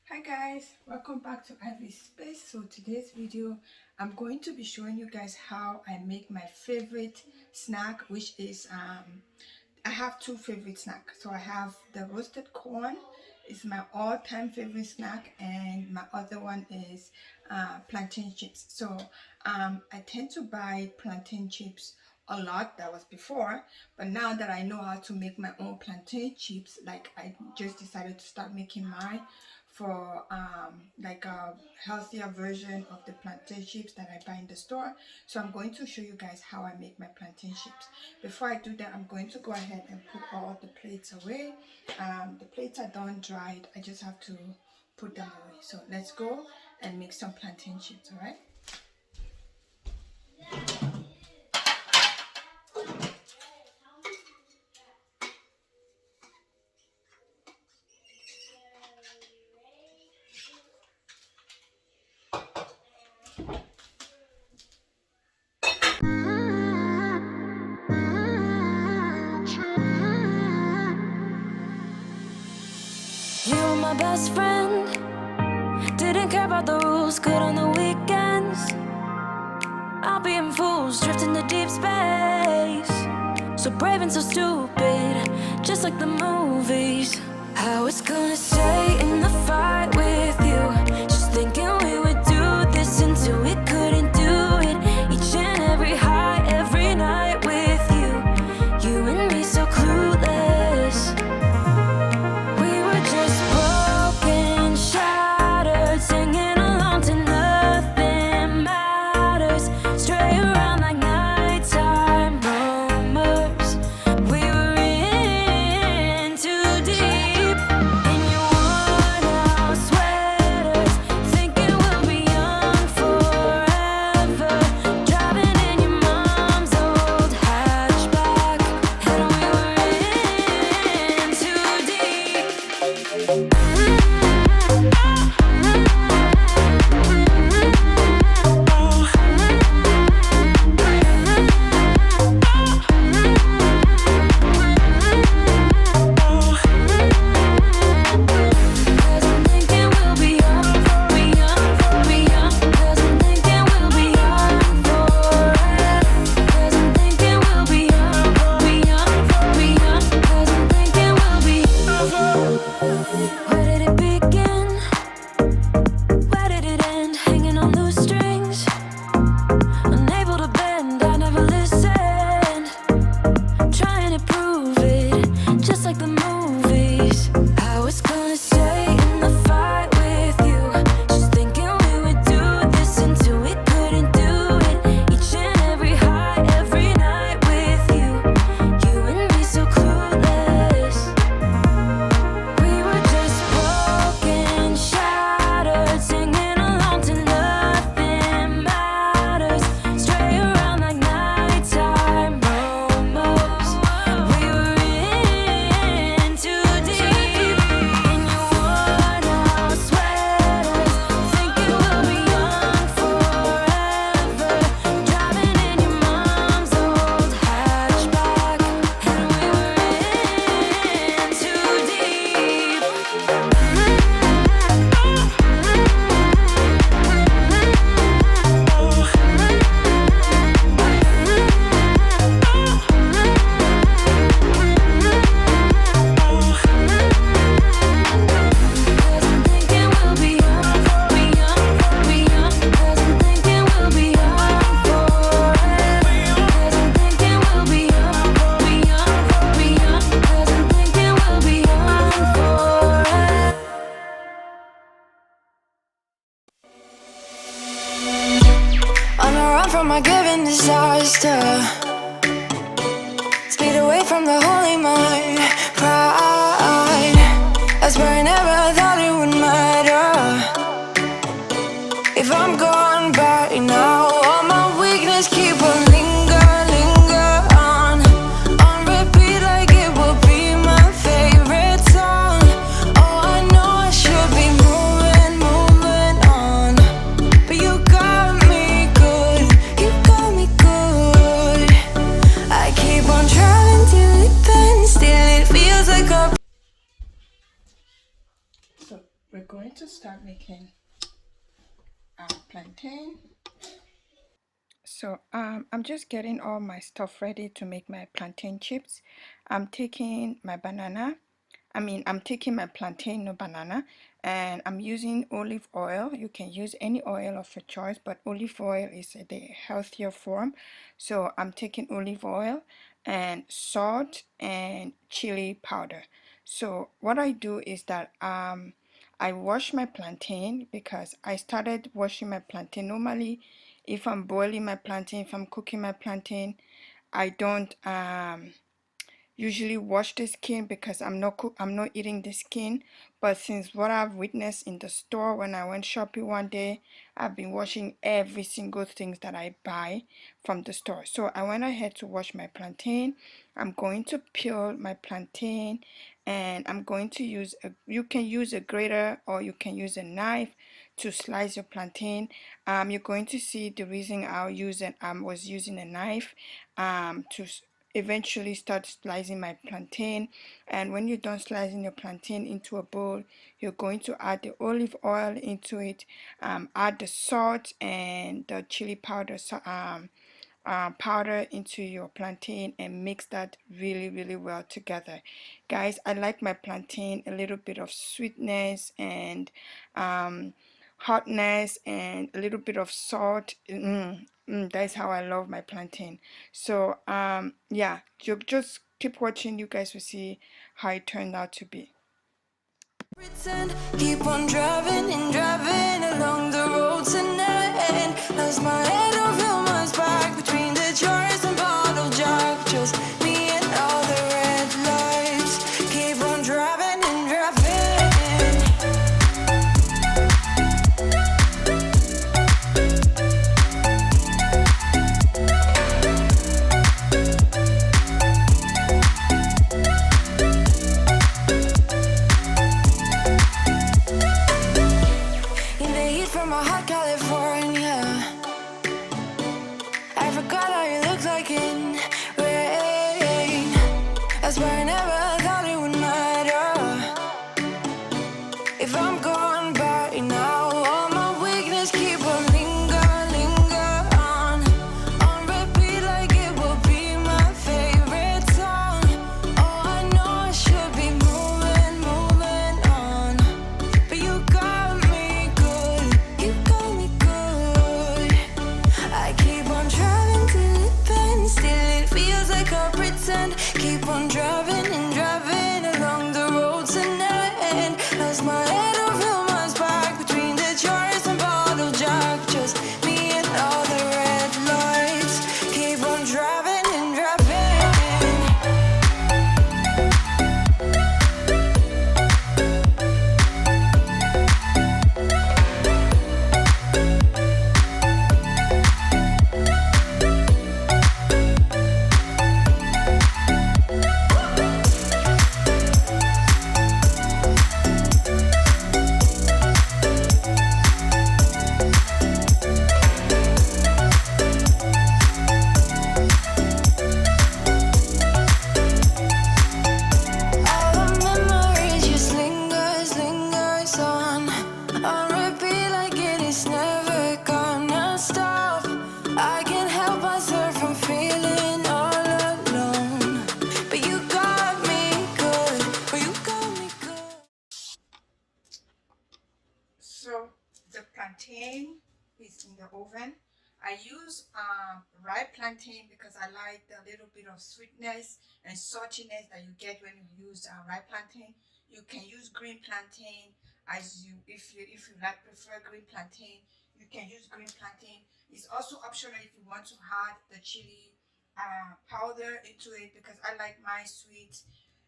Hi guys, welcome back to Ivy's Space. So today's video I'm going to be showing you guys how I make my favorite snack, which is I have two favorite snacks. So I have the roasted corn, is my all-time favorite snack, and my other one is plantain chips. So I tend to buy plantain chips a lot. That was before, but now that I know how to make my own plantain chips, like I just decided to start making mine for like a healthier version of the plantain chips that I buy in the store. So I'm going to show you guys how I make my plantain chips. Before I do that, I'm going to go ahead and put all the plates away. The plates are done dried. I just have to put them away. So let's go and make some plantain chips, all right? You were my best friend, didn't care about the rules, good on the weekends. I'll be in fools, drifting to deep space. So brave and so stupid, just like the movies. I was gonna stay in the fight with you, just thinking we would do this until we couldn't do it. Each and every high, every night with you, you and me so clueless. We were just broken, shattered, singing along to nothing matters. Stray around like nighttime rumors. We were in too deep. In your worn-out sweaters, thinking we'll be young forever. Driving in your mom's old hatchback, and we were in too deep. Cause I'm thinking we'll be young, be young, be young. Cause I'm thinking we'll be young forever. Cause I'm thinking we'll be young, be young, be young. Cause I'm thinking we'll be. Where did it begin? Where did it end? Hanging on loose strings, unable to bend. I never listened, trying to prove it, just like the movies. I was gonna stay in the fight with you, just thinking we would do this until we couldn't do it. Each and every high, every night with you, you and me so clueless. We were just broken, shattered, singing along to nothing matters. Stray around like nighttime rumors. We were in too deep. In your worn-out sweaters, thinking we'll be young forever. Driving in your mom's old hatchback, and we were in too deep. Cause I'm thinking we'll be young, be young, be young. Cause I'm thinking we'll be young forever. Cause I'm thinking we'll be young, be young, be young. Cause I'm thinking we'll be young forever. On the run from my given disaster, speed away from the holy mind, pride. That's where I never thought it would matter. If I'm gone by now, all my weakness keep on linger on repeat like it will be my favorite song. Oh, I know I should be moving on, but you got me good, you got me good. I keep on trying till it bends, still it feels like a. So we're going to start making our plantain. So I'm just getting all my stuff ready to make my plantain chips. I'm taking my banana. I'm taking my plantain, no banana, and I'm using olive oil. You can use any oil of your choice, but olive oil is the healthier form. So I'm taking olive oil and salt and chili powder. So what I do is that I wash my plantain because I started washing my plantain. Normally, if I'm boiling my plantain, if I'm cooking my plantain, I don't usually wash the skin because I'm not eating the skin. But since what I've witnessed in the store when I went shopping one day, I've been washing every single thing that I buy from the store. So I went ahead to wash my plantain. I'm going to peel my plantain, and I'm going to use you can use a grater or you can use a knife to slice your plantain. You're going to see the reason I was using a knife to eventually start slicing my plantain. And when you're done slicing your plantain into a bowl, you're going to add the olive oil into it, add the salt and the chili powder, powder into your plantain, and mix that really well together. Guys, I like my plantain a little bit of sweetness and hotness and a little bit of salt. That's how I love my plantain. So yeah, you just keep watching. You guys will see how it turned out to be. Pretend, keep on driving and driving along the road tonight. Lost my head over my back between the jars and bottle jack. Just me and all the red lights. Keep on driving and driving. In the heat from a hot California, I forgot how you look like in rain. I swear I never thought it would matter if I'm gone by now. All my weakness keep on linger on repeat like it will be my favorite song. Oh, I know I should be moving on, but you got me good, you got me good. I keep on driving till it bends, still it feels like I pretend. Keep on driving and driving along the road tonight. Lost my head over my back between the jars and bottle jack. Just me and all the red lights. Keep on driving and driving. All the memories just lingers on repeat like it is never gonna stop. I can't help myself from feeling all alone, but you got me good, oh, you got me good. So the plantain is in the oven. I use ripe plantain because I like the little bit of sweetness and saltiness that you get when you use ripe plantain. You can use green plantain as you if you like prefer green plantain. You can use green plantain. It's also optional if you want to add the chili powder into it because I like my sweet,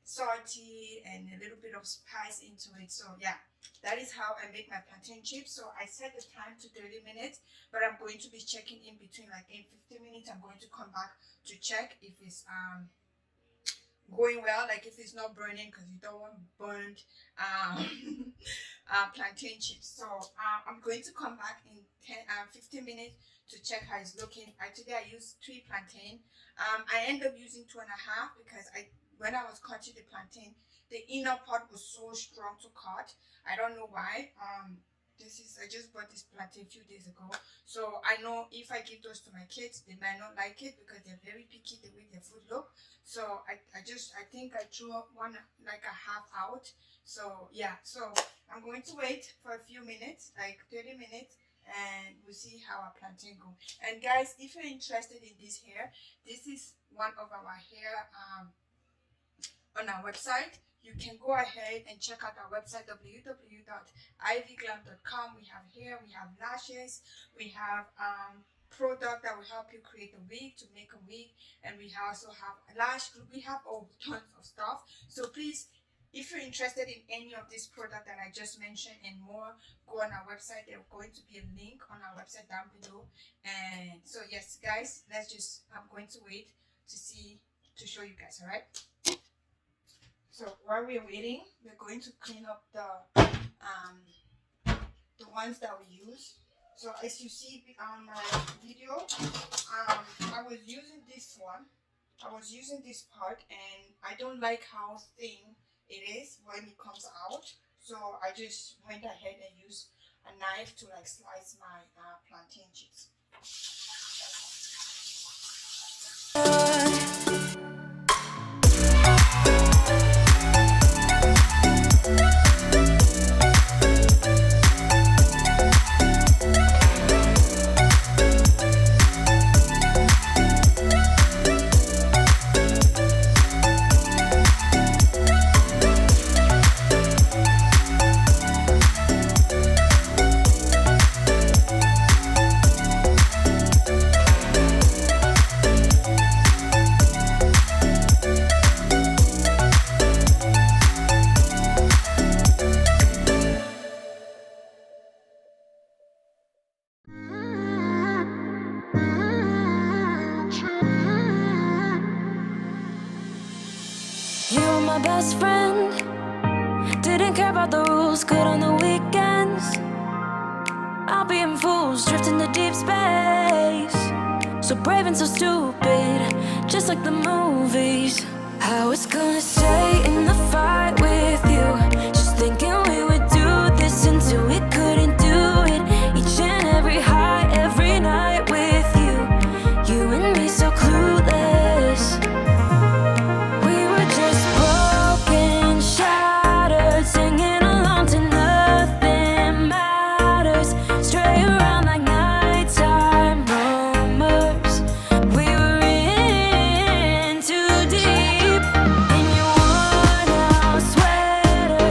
salty, and a little bit of spice into it. So yeah, that is how I make my plantain chips. So I set the time to 30 minutes, but I'm going to be checking in between like in 15 minutes. I'm going to come back to check if it's going well, like if it's not burning, because you don't want burnt plantain chips. So I'm going to come back in 15 minutes to check how it's looking. Today I used 3 plantain. I end up using 2.5 because when I was cutting the plantain, the inner part was so strong to cut. I don't know why. I just bought this plantain a few days ago, so I know if I give those to my kids, they might not like it because they're very picky the way their food look. So I think I threw up one, like a half out. So yeah, so I'm going to wait for a few minutes, like 30 minutes, and we'll see how our plantain go. And guys, if you're interested in this hair, this is one of our hair on our website. You can go ahead and check out our website, www.ivyglam.com. We have hair, we have lashes, we have product that will help you create a wig, to make a wig, and we also have a lash glue. We have all tons of stuff. So please, if you're interested in any of this product that I just mentioned and more, go on our website. There's going to be a link on our website down below. And so yes, guys, I'm going to wait to show you guys. All right. So while we're waiting, we're going to clean up the ones that we use. So as you see on my video, I was using this one. I was using this part, and I don't like how thin it is when it comes out. So I just went ahead and used a knife to like slice my plantain chips. You were my best friend. Didn't care about the rules, good on the weekends. I'll be in fools, drifting to deep space. So brave and so stupid, just like the movies. I was gonna stay in the fight with you, just thinking we would do this until we couldn't do it. Each and every high, every night with you. You and me so clueless. We were just broken, shattered, singing along to nothing matters. Stray around like nighttime rumors. We were in too deep in your worn out sweater.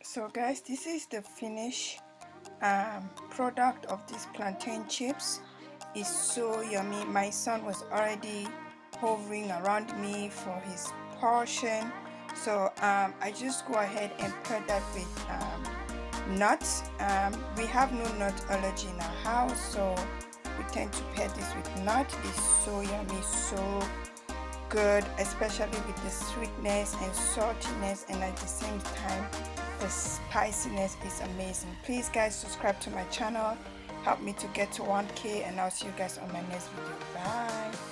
So guys, this is the finished product of these plantain chips. It's so yummy. My son was already hovering around me for his portion, so I just go ahead and pair that with nuts. We have no nut allergy in our house, so we tend to pair this with nuts. It's so yummy, so good, especially with the sweetness and saltiness, and at the same time the spiciness is amazing. Please guys, subscribe to my channel, help me to get to 1K, and I'll see you guys on my next video. Bye.